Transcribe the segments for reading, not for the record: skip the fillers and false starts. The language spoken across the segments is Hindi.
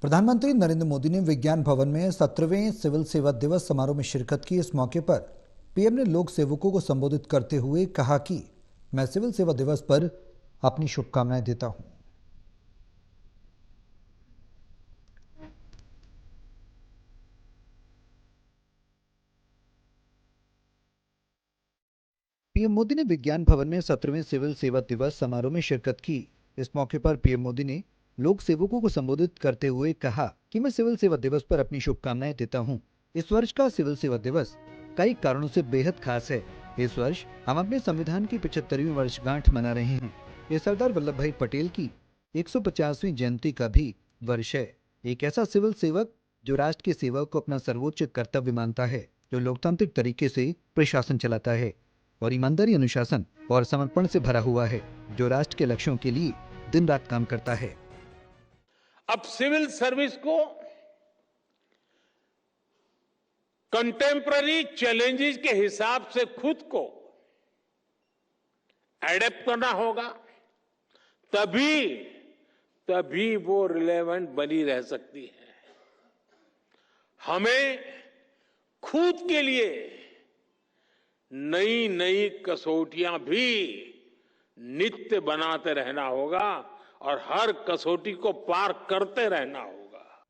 प्रधानमंत्री नरेंद्र मोदी ने विज्ञान भवन में 17वें सिविल सेवा दिवस समारोह में शिरकत की। इस मौके पर पीएम ने लोक सेवकों को संबोधित करते हुए कहा कि मैं सिविल सेवा दिवस पर अपनी शुभकामनाएं देता हूं। पीएम मोदी ने विज्ञान भवन में 17वें सिविल सेवा दिवस समारोह में शिरकत की। इस मौके पर पीएम मोदी ने लोक सेवकों को संबोधित करते हुए कहा कि मैं सिविल सेवा दिवस पर अपनी शुभकामनाएं देता हूं। इस वर्ष का सिविल सेवा दिवस कई कारणों से बेहद खास है। इस वर्ष हम अपने संविधान की 75वीं वर्षगांठ मना रहे हैं। ये सरदार वल्लभ भाई पटेल की 150वीं जयंती का भी वर्ष है। एक ऐसा सिविल सेवक जो राष्ट्र की सेवा को अपना सर्वोच्च कर्तव्य मानता है, जो लोकतांत्रिक तरीके से प्रशासन चलाता है और ईमानदारी, अनुशासन और समर्पण से भरा हुआ है, जो राष्ट्र के लक्ष्यों के लिए दिन रात काम करता है। अब सिविल सर्विस को कंटेम्पररी चैलेंजेस के हिसाब से खुद को एडेप्ट करना होगा, तभी वो रिलेवेंट बनी रह सकती है। हमें खुद के लिए नई नई कसौटियां भी नित्य बनाते रहना होगा और हर कसौटी को पार करते रहना होगा।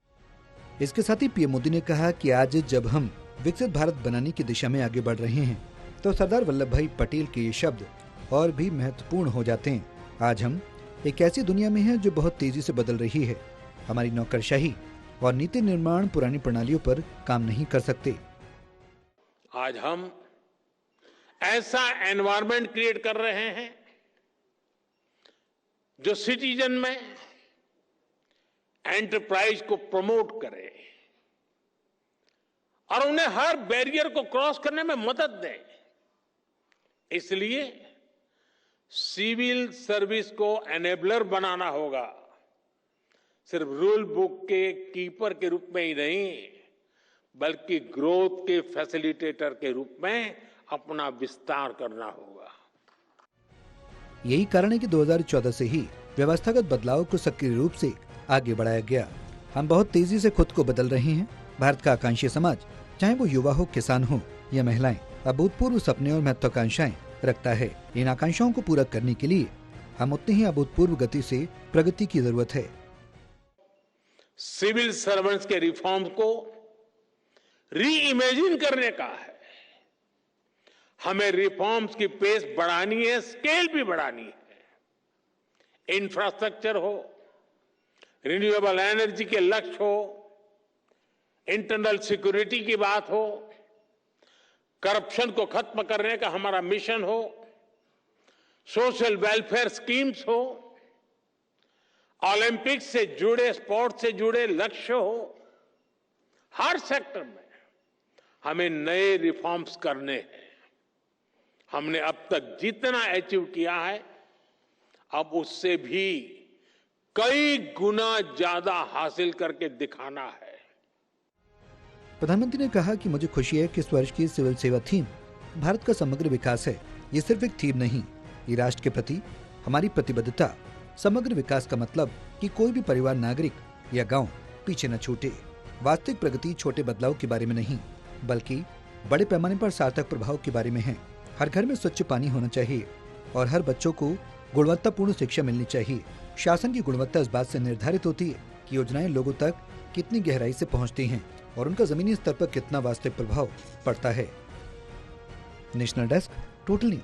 इसके साथ ही पीएम मोदी ने कहा कि आज जब हम विकसित भारत बनाने की दिशा में आगे बढ़ रहे हैं, तो सरदार वल्लभ भाई पटेल के ये शब्द और भी महत्वपूर्ण हो जाते हैं। आज हम एक ऐसी दुनिया में हैं जो बहुत तेजी से बदल रही है। हमारी नौकरशाही और नीति निर्माण पुरानी प्रणालियों पर काम नहीं कर सकते। आज हम ऐसा एनवायरनमेंट क्रिएट कर रहे हैं जो सिटीजन में एंटरप्राइज को प्रमोट करे और उन्हें हर बैरियर को क्रॉस करने में मदद दे। इसलिए सिविल सर्विस को एनेबलर बनाना होगा, सिर्फ रूल बुक के कीपर के रूप में ही नहीं, बल्कि ग्रोथ के फैसिलिटेटर के रूप में अपना विस्तार करना होगा। यही कारण है कि 2014 से ही व्यवस्थागत बदलाव को सक्रिय रूप से आगे बढ़ाया गया। हम बहुत तेजी से खुद को बदल रहे हैं। भारत का आकांक्षी समाज, चाहे वो युवा हो, किसान हो या महिलाएं, अभूतपूर्व सपने और महत्वाकांक्षाएं रखता है। इन आकांक्षाओं को पूरा करने के लिए हम उतनी ही अभूतपूर्व गति से प्रगति की जरूरत है। सिविल सर्वेंट्स के रिफॉर्म को री इमेजिन करने का है। हमें रिफॉर्म्स की पेस बढ़ानी है, स्केल भी बढ़ानी है। इंफ्रास्ट्रक्चर हो, रिन्यूएबल एनर्जी के लक्ष्य हो, इंटरनल सिक्योरिटी की बात हो, करप्शन को खत्म करने का हमारा मिशन हो, सोशल वेलफेयर स्कीम्स हो, ओलंपिक्स से जुड़े, स्पोर्ट्स से जुड़े लक्ष्य हो, हर सेक्टर में हमें नए रिफॉर्म्स करने हैं। हमने अब तक जितना अचीव किया है, अब उससे भी कई गुना ज्यादा हासिल करके दिखाना है। प्रधानमंत्री ने कहा कि मुझे खुशी है कि इस वर्ष की सिविल सेवा थीम भारत का समग्र विकास है। ये सिर्फ एक थीम नहीं, ये राष्ट्र के प्रति हमारी प्रतिबद्धता। समग्र विकास का मतलब कि कोई भी परिवार, नागरिक या गांव पीछे न छूटे। वास्तविक प्रगति छोटे बदलाव के बारे में नहीं, बल्कि बड़े पैमाने पर सार्थक प्रभाव के बारे में है। हर घर में स्वच्छ पानी होना चाहिए और हर बच्चों को गुणवत्तापूर्ण शिक्षा मिलनी चाहिए। शासन की गुणवत्ता इस बात से निर्धारित होती है कि योजनाएं लोगों तक कितनी गहराई से पहुंचती हैं और उनका जमीनी स्तर पर कितना वास्तविक प्रभाव पड़ता है। National desk, total news.